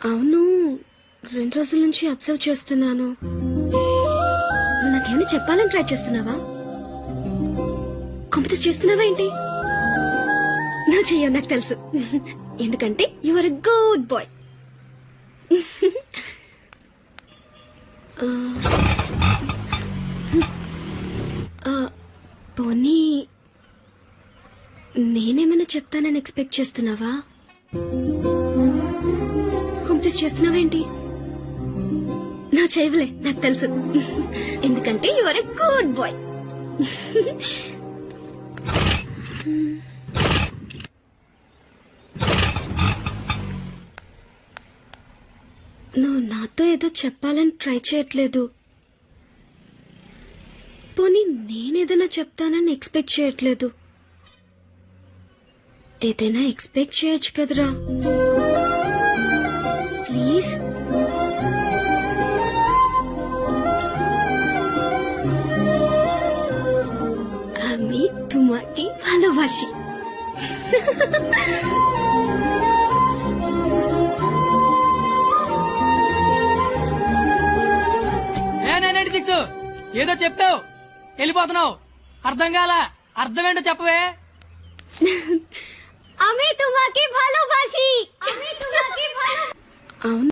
అవును, 2 రోజుల నుంచి అబ్జర్వ్ చేస్తున్నాను. నువ్వు నాకేమైనా చెప్పాలని ట్రై చేస్తున్నావా? కాంపిటీస్ చేస్తున్నావా ఏంటి? నువ్వు చెయ్యవు నాకు తెలుసు. ఎందుకంటే you are a good boy. పోనీ నేనేమైనా చెప్తానని ఎక్స్పెక్ట్ చేస్తున్నావా? కాంపిటీస్ చేస్తున్నావేంటి? నువ్వు చేయవులే నాకు తెలుసు. ఎందుకంటే you are a good boy. నువ్వు నాతో ఏదో చెప్పాలని ట్రై చేయట్లేదు. పోనీ నేనేదైనా చెప్తానని ఎక్స్పెక్ట్ చేయట్లేదు. ఏదైనా ఎక్స్పెక్ట్ చేయొచ్చు కదరా ప్లీజ్. আমি তোমাকে ভালোবাসি. ఏదో చెప్పావు వెళ్ళిపోతున్నావు, అర్థం కాల. అర్థమేంటో చెప్పవే. আমি তোমাকে ভালোবাসি. అవును.